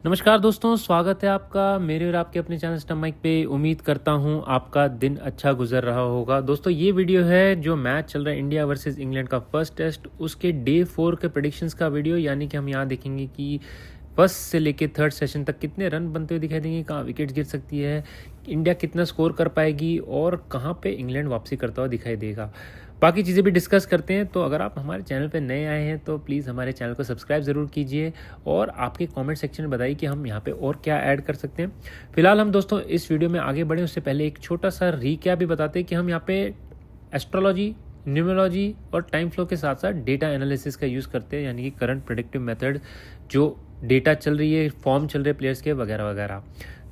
नमस्कार दोस्तों, स्वागत है आपका मेरे और आपके अपने चैनल स्टम्प माइक पे। उम्मीद करता हूँ आपका दिन अच्छा गुजर रहा होगा। दोस्तों, ये वीडियो है जो मैच चल रहा है इंडिया वर्सेस इंग्लैंड का फर्स्ट टेस्ट, उसके डे 4 के प्रेडिक्शंस का वीडियो। यानी कि हम यहाँ देखेंगे कि फर्स्ट से लेके थर्ड सेशन तक कितने रन बनते हुए दिखाई देंगे, कहाँ विकेट्स गिर सकती है, इंडिया कितना स्कोर कर पाएगी और कहाँ पे इंग्लैंड वापसी करता हुआ दिखाई देगा। बाकी चीज़ें भी डिस्कस करते हैं। तो अगर आप हमारे चैनल पर नए आए हैं तो प्लीज़ हमारे चैनल को सब्सक्राइब ज़रूर कीजिए और आपके कमेंट सेक्शन में बताइए कि हम यहाँ पे और क्या ऐड कर सकते हैं। फिलहाल हम दोस्तों इस वीडियो में आगे बढ़े उससे पहले एक छोटा सा रीकैप भी बताते हैं कि हम यहाँ पे एस्ट्रोलॉजी, न्यूमरोलॉजी और टाइम फ्लो के साथ साथ डेटा एनालिसिस का यूज़ करते हैं। यानी कि करंट प्रेडिक्टिव मेथड, जो डेटा चल रही है, फॉर्म चल रहे प्लेयर्स के वगैरह वगैरह।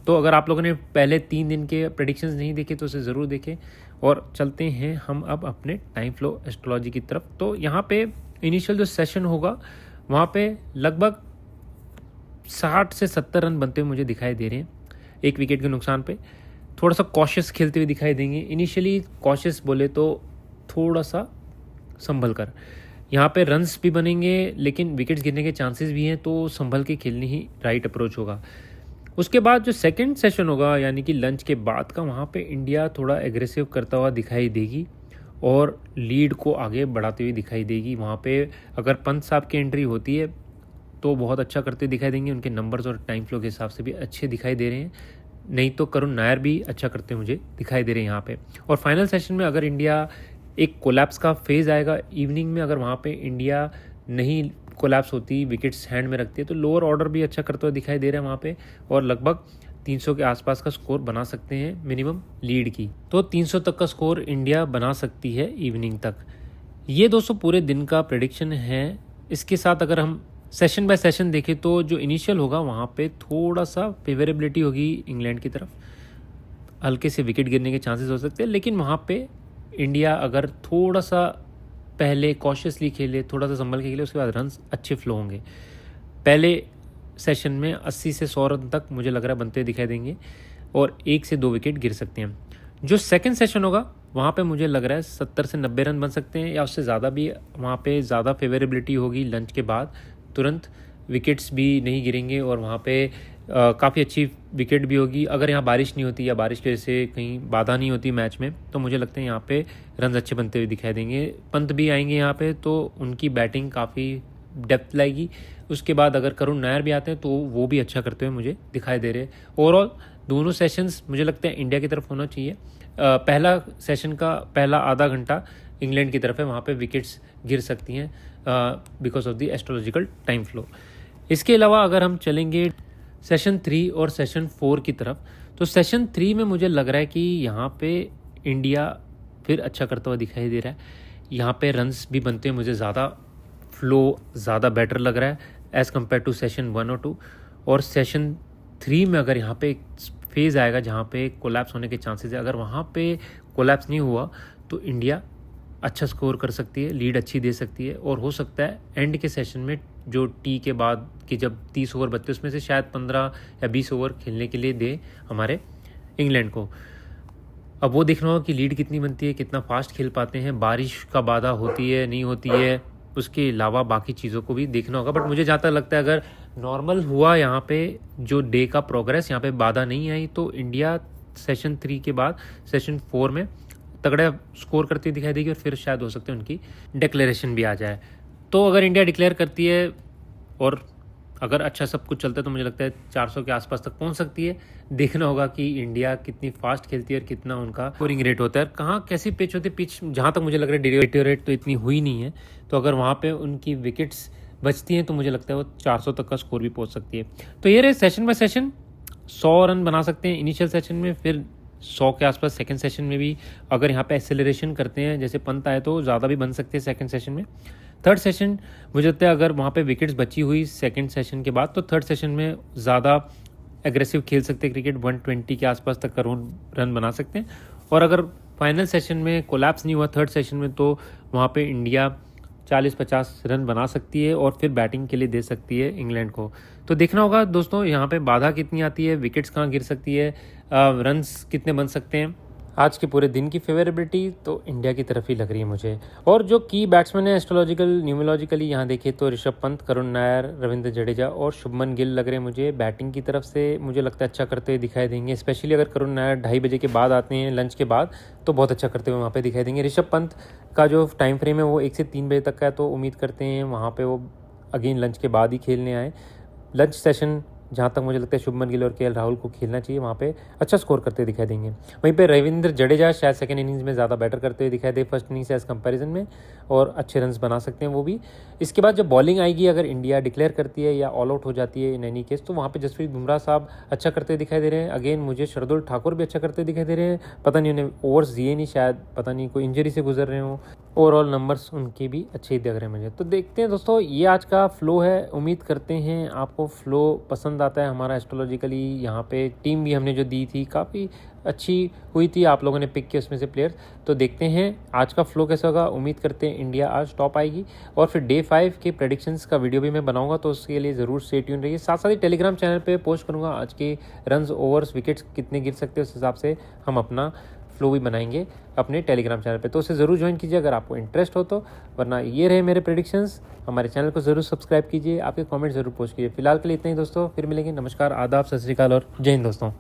तो अगर आप लोगों ने पहले 3 दिन के प्रेडिक्शंस नहीं देखे तो उसे ज़रूर देखें। और चलते हैं हम अब अपने टाइम फ्लो एस्ट्रोलॉजी की तरफ। तो यहाँ पे इनिशियल जो सेशन होगा वहाँ पे लगभग 60 से 70 रन बनते हुए मुझे दिखाई दे रहे हैं, 1 विकेट के नुकसान पे। थोड़ा सा कॉशियस खेलते हुए दिखाई देंगे। इनिशियली कॉशियस बोले तो थोड़ा सा संभल कर, यहाँ पे रन्स भी बनेंगे लेकिन विकेट्स गिरने के चांसेस भी हैं, तो संभल के खेलने ही राइट अप्रोच होगा। उसके बाद जो सेकंड सेशन होगा यानी कि लंच के बाद का, वहाँ पे इंडिया थोड़ा एग्रेसिव करता हुआ दिखाई देगी और लीड को आगे बढ़ाते हुए दिखाई देगी। वहाँ पे अगर पंत साहब की एंट्री होती है तो बहुत अच्छा करते दिखाई देंगे, उनके नंबर्स और टाइम फ्लो के हिसाब से भी अच्छे दिखाई दे रहे हैं। नहीं तो करुण नायर भी अच्छा करते मुझे दिखाई दे रहे हैं यहाँ पे। और फाइनल सेशन में अगर इंडिया, एक कोलैप्स का फेज़ आएगा इवनिंग में, अगर वहाँ पे इंडिया नहीं कोलैप्स होती, विकेट्स हैंड में रखती है, तो लोअर ऑर्डर भी अच्छा करता हुआ दिखाई दे रहा है वहाँ पे और लगभग 300 के आसपास का स्कोर बना सकते हैं मिनिमम लीड की। तो 300 तक का स्कोर इंडिया बना सकती है इवनिंग तक। ये दोस्तों पूरे दिन का प्रेडिक्शन है। इसके साथ अगर हम सेशन बाय सेशन देखें तो जो इनिशियल होगा वहाँ पे थोड़ा सा फेवरेबिलिटी होगी इंग्लैंड की तरफ, हल्के से विकेट गिरने के चांसेस हो सकते हैं। लेकिन वहाँ पे इंडिया अगर थोड़ा सा पहले कॉशियसली खेले, थोड़ा सा संभल के खेले, उसके बाद रन्स अच्छे फ्लो होंगे। पहले सेशन में 80 से 100 रन तक मुझे लग रहा है बनते दिखाई देंगे और 1 से 2 विकेट गिर सकते हैं। जो सेकंड सेशन होगा वहाँ पे मुझे लग रहा है 70 से 90 रन बन सकते हैं या उससे ज़्यादा भी। वहाँ पे ज़्यादा फेवरेबिलिटी होगी, लंच के बाद तुरंत विकेट्स भी नहीं गिरेंगे और वहाँ पे काफ़ी अच्छी विकेट भी होगी। अगर यहाँ बारिश नहीं होती या बारिश की वजह से कहीं बाधा नहीं होती मैच में, तो मुझे लगता है यहाँ पे रन अच्छे बनते हुए दिखाई देंगे। पंत भी आएंगे यहाँ पे तो उनकी बैटिंग काफ़ी डेप्थ लाएगी। उसके बाद अगर करुण नायर भी आते हैं तो वो भी अच्छा करते हुए मुझे दिखाई दे रहे हैं। ओवरऑल दोनों सेशंस मुझे लगता है इंडिया की तरफ होना चाहिए। पहला सेशन का पहला आधा घंटा इंग्लैंड की तरफ है, वहाँ पे विकेट्स गिर सकती हैं because of the astrological time flow. इसके अलावा अगर हम चलेंगे सेशन 3 और सेशन 4 की तरफ, तो सेशन 3 में मुझे लग रहा है कि यहाँ पे इंडिया फिर अच्छा करता हुआ दिखाई दे रहा है। यहाँ पे रन्स भी बनते हैं, मुझे ज़्यादा फ्लो ज़्यादा बेटर लग रहा है एज़ कम्पेयर टू सेशन 1 और 2। और सेशन 3 में अगर यहाँ पे एक फेज़ आएगा जहाँ पे कोलैप्स होने के चांसेस है, अगर वहाँ पे कोलैप्स नहीं हुआ तो इंडिया अच्छा स्कोर कर सकती है, लीड अच्छी दे सकती है और हो सकता है एंड के सेशन में जो टी के बाद कि जब 30 ओवर बचते उसमें से शायद 15 या 20 ओवर खेलने के लिए दे हमारे इंग्लैंड को। अब वो देखना होगा कि लीड कितनी बनती है, कितना फास्ट खेल पाते हैं, बारिश का बाधा होती है नहीं होती है, उसके अलावा बाकी चीज़ों को भी देखना होगा। बट मुझे जहाँ तक लगता है अगर नॉर्मल हुआ यहाँ पे जो डे का प्रोग्रेस, यहाँ पे बाधा नहीं आई, तो इंडिया सेशन 3 के बाद सेशन 4 में तगड़ा स्कोर करती हुई दिखाई देगी और फिर शायद हो सकते हैं उनकी डिक्लेरेशन भी आ जाए। तो अगर इंडिया डिक्लेयर करती है और अगर अच्छा सब कुछ चलता है तो मुझे लगता है 400 के आसपास तक पहुंच सकती है। देखना होगा कि इंडिया कितनी फास्ट खेलती है और कितना उनका स्कोरिंग रेट होता है, कहाँ कैसी पिच होती है। पिच जहाँ तक मुझे लग रहा है डिटेरियोरेट तो इतनी हुई नहीं है, तो अगर वहाँ पे उनकी विकेट्स बचती हैं तो मुझे लगता है वो 400 तक का स्कोर भी पहुँच सकती है। तो ये रहे सेशन बाय सेशन। 100 रन बना सकते हैं इनिशियल सेशन में, फिर 100 के आसपास सेकंड सेशन में भी। अगर यहाँ पे एक्सेलरेशन करते हैं जैसे पंत आए तो ज़्यादा भी बन सकते हैं सेकंड सेशन में। थर्ड सेशन मुझे लगता है अगर वहाँ पे विकेट्स बची हुई सेकंड सेशन के बाद तो थर्ड सेशन में ज़्यादा एग्रेसिव खेल सकते हैं क्रिकेट, 120 के आसपास तक करोड़ रन बना सकते हैं। और अगर फाइनल सेशन में कोलैप्स नहीं हुआ थर्ड सेशन में तो वहाँ पे इंडिया 40-50 रन बना सकती है और फिर बैटिंग के लिए दे सकती है इंग्लैंड को। तो देखना होगा दोस्तों यहाँ पे बाधा कितनी आती है, विकेट्स कहाँ गिर सकती है, रन्स कितने बन सकते हैं। आज के पूरे दिन की फेवरेबिलिटी तो इंडिया की तरफ ही लग रही है मुझे। और जो की बैट्समैन है एस्ट्रोलॉजिकल न्यूमोलॉजिकली यहाँ देखे तो ऋषभ पंत, करुण नायर, रविंद्र जडेजा और शुभमन गिल लग रहे हैं मुझे। बैटिंग की तरफ से मुझे लगता है अच्छा करते हुए दिखाई देंगे, स्पेशली अगर करुण नायर 2:30 बजे के बाद आते हैं लंच के बाद तो बहुत अच्छा करते हुए वहाँ पर दिखाई देंगे। ऋषभ पंत का जो टाइम फ्रेम है वो 1 से 3 बजे तक का है, तो उम्मीद करते हैं वहाँ पर वो अगेन लंच के बाद ही खेलने आए। लंच सेशन जहाँ तक मुझे लगता है शुभमन गिल और केएल राहुल को खेलना चाहिए, वहाँ पे अच्छा स्कोर करते दिखाई देंगे। वहीं पे रविंद्र जडेजा शायद सेकंड इनिंग्स में ज़्यादा बेटर करते हुए दिखाई दे फर्स्ट इनिंग्स से एज कंपैरिजन में, और अच्छे रन्स बना सकते हैं वो भी। इसके बाद जब बॉलिंग आएगी, अगर इंडिया डिक्लेयर करती है या ऑल आउट हो जाती है इन एनी केस, तो वहाँ पे जसप्रीत बुमराह साहब अच्छा करते दिखाई दे रहे हैं। अगेन मुझे शार्दुल ठाकुर भी अच्छा करते दिखाई दे रहे हैं, पता नहीं उन्हें ओवर्स दिए नहीं, शायद पता नहीं कोई इंजरी से गुजर रहे हों। ओवरऑल नंबर्स उनके भी अच्छे ही दिख रहे हैं मुझे। तो देखते हैं दोस्तों, ये आज का फ्लो है। उम्मीद करते हैं आपको फ्लो पसंद आता है हमारा एस्ट्रोलॉजिकली। यहाँ पे टीम भी हमने जो दी थी काफ़ी अच्छी हुई थी, आप लोगों ने पिक किए उसमें से प्लेयर्स। तो देखते हैं आज का फ्लो कैसा होगा। उम्मीद करते हैं इंडिया आज टॉप आएगी। और फिर डे 5 के प्रेडिक्शंस का वीडियो भी मैं बनाऊंगा, तो उसके लिए ज़रूर स्टे ट्यून रहिए। साथ साथ ही टेलीग्राम चैनल पे पोस्ट करूंगा आज के रन्स, ओवर्स, विकेट्स कितने गिर सकते हैं, उस हिसाब से हम अपना फ्लो भी बनाएंगे अपने टेलीग्राम चैनल पे, तो उसे ज़रूर ज्वाइन कीजिए अगर आपको इंटरेस्ट हो तो। वरना ये रहे मेरे प्रेडिक्शंस। हमारे चैनल को ज़रूर सब्सक्राइब कीजिए, आपके कमेंट ज़रूर पोस्ट कीजिए। फिलहाल के लिए इतना ही दोस्तों, फिर मिलेंगे। नमस्कार, आदाब, सत श्री अकाल और जय हिंद दोस्तों।